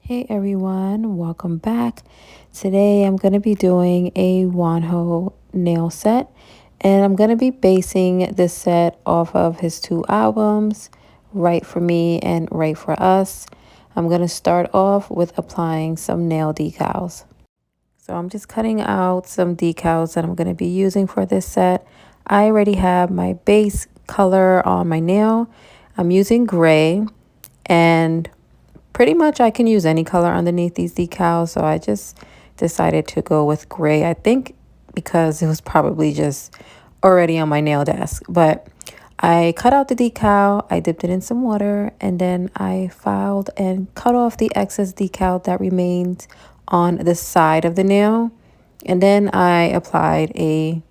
Hey everyone, welcome back. Today I'm going to be doing a WONHO nail set, and I'm going to be basing this set off of his two albums, Right For Me and Right For Us. I'm going to start off with applying some nail decals. So I'm just cutting out some decals that I'm going to be using for this set. I already have my base color on my nail. I'm using gray, and pretty much I can use any color underneath these decals, so I just decided to go with gray. I think because it was probably just already on my nail desk. But I cut out the decal, I dipped it in some water, and then I filed and cut off the excess decal that remained on the side of the nail. And then I applied a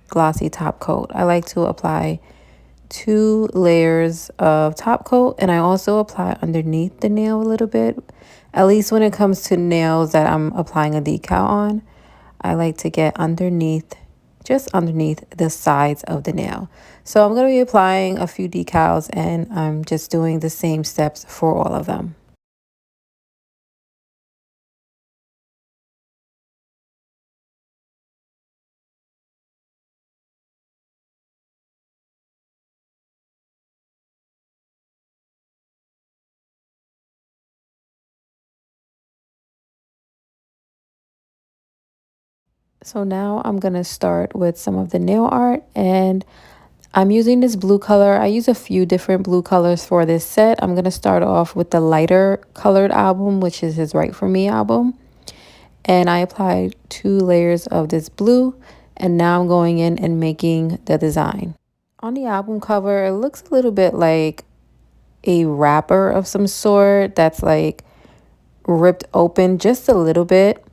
glossy top coat. I like to apply 2 layers of top coat, and I also apply underneath the nail a little bit. At least when it comes to nails that I'm applying a decal on, I like to get underneath, just underneath the sides of the nail. So I'm going to be applying a few decals, and I'm just doing the same steps for all of them. So now I'm going to start with some of the nail art, and I'm using this blue color. I use a few different blue colors for this set. I'm going to start off with the lighter colored album, which is his Right For Me album. And I applied 2 layers of this blue. And now I'm going in and making the design. On the album cover, it looks a little bit like a wrapper of some sort that's like ripped open just a little bit.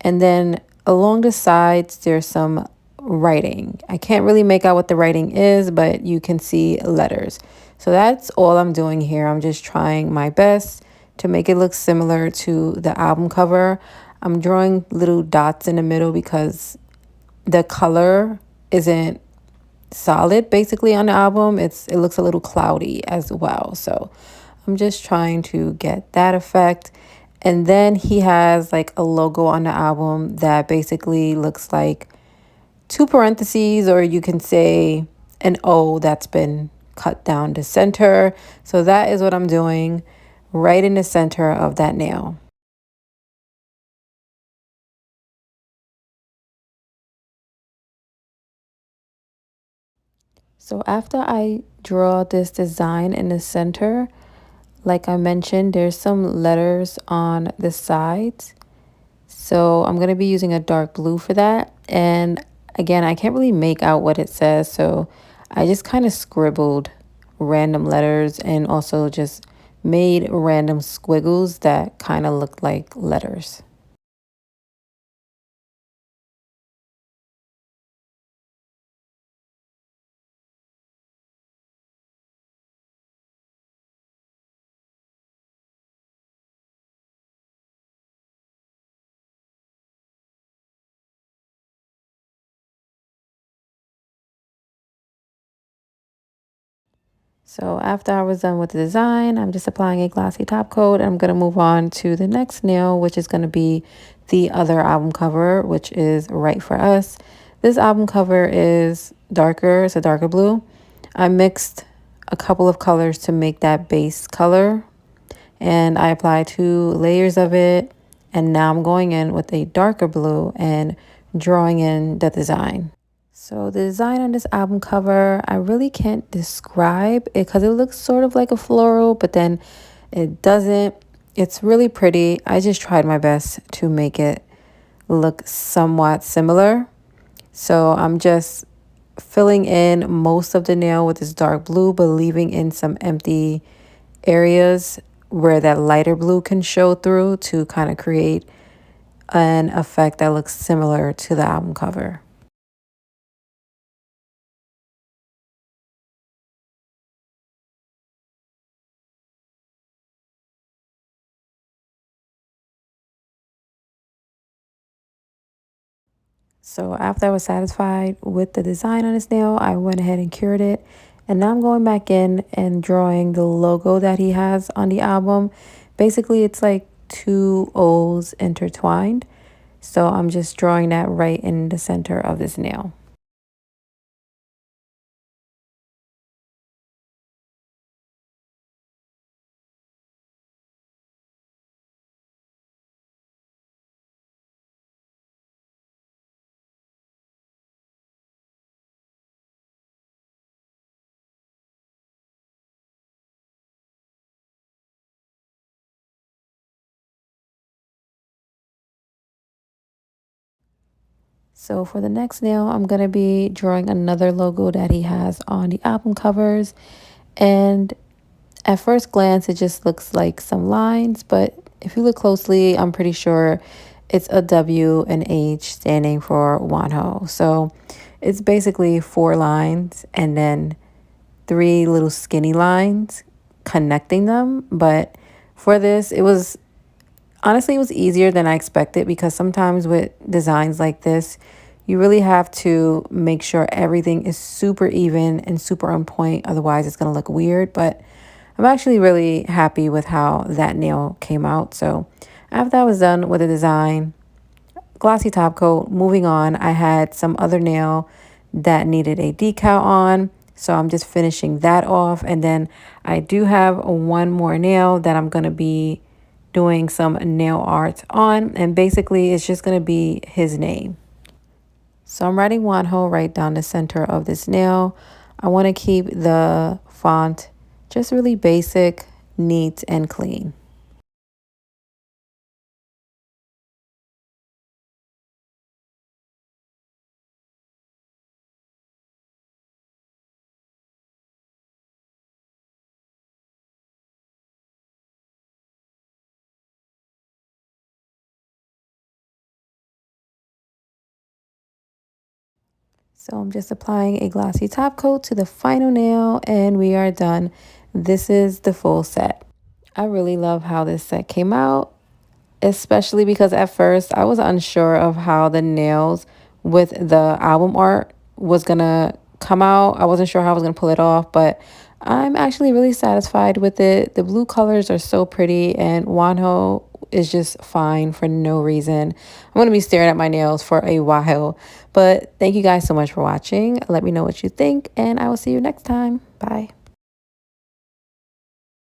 And then along the sides, there's some writing. I can't really make out what the writing is, but you can see letters. So that's all I'm doing here. I'm just trying my best to make it look similar to the album cover. I'm drawing little dots in the middle because the color isn't solid basically on the album. It looks a little cloudy as well. So I'm just trying to get that effect. And then he has like a logo on the album that basically looks like 2 parentheses, or you can say an O that's been cut down the center. So that is what I'm doing right in the center of that nail. So after I draw this design in the center, like I mentioned, there's some letters on the sides. So I'm going to be using a dark blue for that. And again, I can't really make out what it says. So I just kind of scribbled random letters and also just made random squiggles that kind of looked like letters. So after I was done with the design, I'm just applying a glossy top coat. I'm going to move on to the next nail, which is going to be the other album cover, which is Right For Us. This album cover is darker. It's a darker blue. I mixed a couple of colors to make that base color, and I applied 2 layers of it. And now I'm going in with a darker blue and drawing in the design. So the design on this album cover, I really can't describe it because it looks sort of like a floral, but then it doesn't. It's really pretty. I just tried my best to make it look somewhat similar. So I'm just filling in most of the nail with this dark blue, but leaving in some empty areas where that lighter blue can show through to kind of create an effect that looks similar to the album cover. So after I was satisfied with the design on his nail, I went ahead and cured it. And now I'm going back in and drawing the logo that he has on the album. Basically, it's like two O's intertwined. So I'm just drawing that right in the center of this nail. So for the next nail, I'm going to be drawing another logo that he has on the album covers. And at first glance, it just looks like some lines, but if you look closely, I'm pretty sure it's a W and H standing for WONHO. So it's basically four lines and then three little skinny lines connecting them. But for this, it was honestly, it was easier than I expected because sometimes with designs like this, you really have to make sure everything is super even and super on point. Otherwise, it's going to look weird. But I'm actually really happy with how that nail came out. So after I was done with the design, glossy top coat, moving on, I had some other nail that needed a decal on. So I'm just finishing that off. And then I do have one more nail that I'm going to be doing some nail art on. And basically, it's just going to be his name. So I'm writing WONHO right down the center of this nail. I want to keep the font just really basic, neat, and clean. So I'm just applying a glossy top coat to the final nail and we are done. This is the full set. I really love how this set came out, especially because at first I was unsure of how the nails with the album art was gonna come out. I wasn't sure how I was gonna pull it off, but I'm actually really satisfied with it. The blue colors are so pretty and WONHO is just fine for no reason. I'm gonna be staring at my nails for a while, but thank you guys so much for watching. Let me know what you think and I will see you next time. Bye.